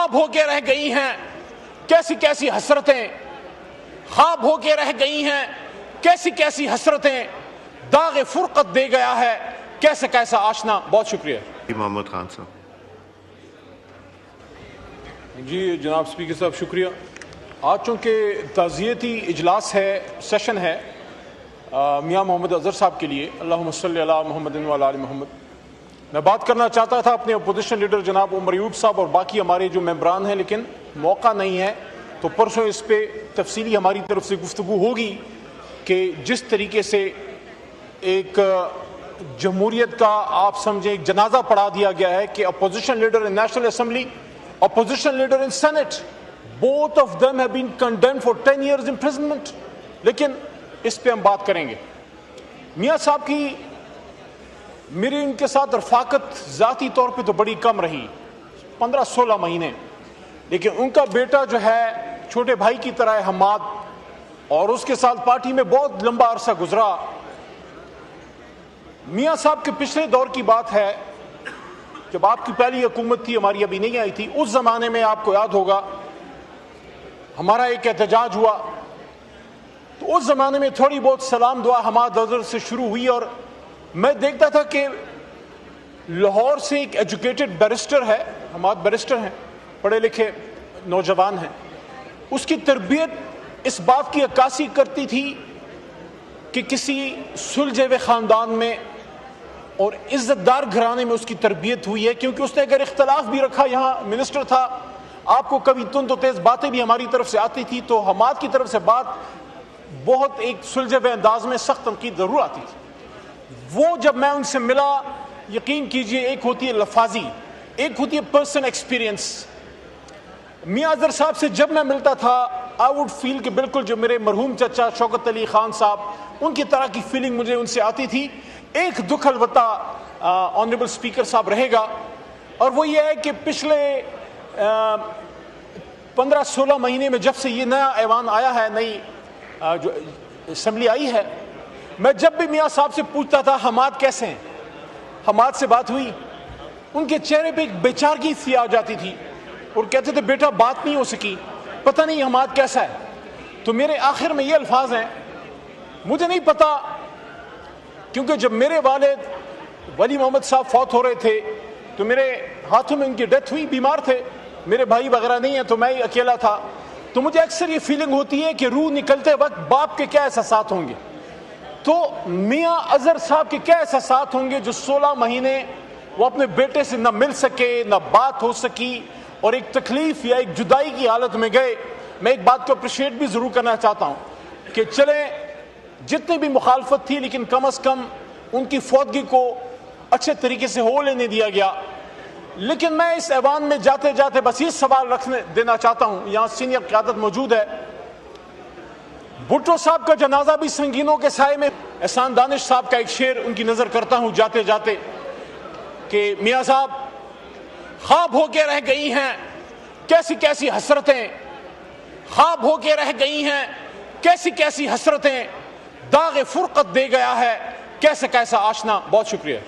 خواب ہو کے رہ گئی ہیں کیسی کیسی حسرتیں، خواب ہو کے رہ گئی ہیں کیسی کیسی حسرتیں، داغ فرقت دے گیا ہے کیسا کیسا آشنا۔ بہت شکریہ۔ محمد خان صاحب۔ جی جناب اسپیکر صاحب شکریہ۔ آج چونکہ تعزیتی اجلاس ہے، سیشن ہے میاں محمد اظہر صاحب کے لیے، اللہم صلی علی محمد و علی آل محمد، میں بات کرنا چاہتا تھا اپنے اپوزیشن لیڈر جناب عمر ایوب صاحب اور باقی ہمارے جو ممبران ہیں، لیکن موقع نہیں ہے، تو پرسوں اس پہ تفصیلی ہماری طرف سے گفتگو ہوگی کہ جس طریقے سے ایک جمہوریت کا آپ سمجھیں ایک جنازہ پڑھا دیا گیا ہے کہ opposition leader in national assembly, opposition leader in Senate, both of them have been condemned for 10 years imprisonment. لیکن اس پہ ہم بات کریں گے۔ میاں صاحب کی میری ان کے ساتھ رفاقت ذاتی طور پہ تو بڑی کم رہی، 15-16 مہینے، لیکن ان کا بیٹا جو ہے چھوٹے بھائی کی طرح ہے حماد، اور اس کے ساتھ پارٹی میں بہت لمبا عرصہ گزرا۔ میاں صاحب کے پچھلے دور کی بات ہے، جب آپ کی پہلی حکومت تھی، ہماری ابھی نہیں آئی تھی، اس زمانے میں آپ کو یاد ہوگا ہمارا ایک احتجاج ہوا، تو اس زمانے میں تھوڑی بہت سلام دعا حماد اظہر سے شروع ہوئی، اور میں دیکھتا تھا کہ لاہور سے ایک ایجوکیٹڈ بیرسٹر ہے، حماد بیرسٹر ہیں، پڑھے لکھے نوجوان ہیں، اس کی تربیت اس بات کی عکاسی کرتی تھی کہ کسی سلجھے ہوئے خاندان میں اور عزت دار گھرانے میں اس کی تربیت ہوئی ہے، کیونکہ اس نے اگر اختلاف بھی رکھا، یہاں منسٹر تھا، آپ کو کبھی تند و تیز باتیں بھی ہماری طرف سے آتی تھی، تو حماد کی طرف سے بات بہت ایک سلجھے ہوئے انداز میں سخت تنقید ضرور آتی تھی۔ وہ جب میں ان سے ملا، یقین کیجئے، ایک ہوتی ہے لفاظی، ایک ہوتی ہے پرسن ایکسپیرینس۔ میاں اظہر صاحب سے جب میں ملتا تھا، آئی ووڈ فیل کہ بالکل جو میرے مرحوم چچا شوکت علی خان صاحب، ان کی طرح کی فیلنگ مجھے ان سے آتی تھی۔ ایک دکھ البتہ آنریبل اسپیکر صاحب رہے گا، اور وہ یہ ہے کہ پچھلے 15-16 مہینے میں جب سے یہ نیا ایوان آیا ہے، نئی جو اسمبلی آئی ہے، میں جب بھی میاں صاحب سے پوچھتا تھا حماد کیسے ہیں، حماد سے بات ہوئی، ان کے چہرے پہ ایک بےچارگی سی آ جاتی تھی، اور کہتے تھے بیٹا بات نہیں ہو سکی، پتہ نہیں حماد کیسا ہے۔ تو میرے آخر میں یہ الفاظ ہیں، مجھے نہیں پتا، کیونکہ جب میرے والد ولی محمد صاحب فوت ہو رہے تھے تو میرے ہاتھوں میں ان کی ڈیتھ ہوئی، بیمار تھے، میرے بھائی وغیرہ نہیں ہیں، تو میں ہی اکیلا تھا، تو مجھے اکثر یہ فیلنگ ہوتی ہے کہ روح نکلتے وقت باپ کے کیا احساسات ہوں گے، تو میاں اظہر صاحب کے کیا احساسات ہوں گے جو 16 مہینے وہ اپنے بیٹے سے نہ مل سکے، نہ بات ہو سکی، اور ایک تکلیف یا ایک جدائی کی حالت میں گئے۔ میں ایک بات کو اپریشیٹ بھی ضرور کرنا چاہتا ہوں کہ چلیں جتنی بھی مخالفت تھی، لیکن کم از کم ان کی فوتگی کو اچھے طریقے سے ہو لینے دیا گیا۔ لیکن میں اس ایوان میں جاتے جاتے بس یہ سوال رکھنے دینا چاہتا ہوں، یہاں سینئر قیادت موجود ہے، بھٹو صاحب کا جنازہ بھی سنگینوں کے سائے میں، احسان دانش صاحب کا ایک شعر ان کی نظر کرتا ہوں جاتے جاتے کہ میاں صاحب خواب ہو کے رہ گئی ہیں کیسی کیسی حسرتیں، خواب ہو کے رہ گئی ہیں کیسی کیسی حسرتیں، داغ فرقت دے گیا ہے کیسا کیسا آشنا۔ بہت شکریہ۔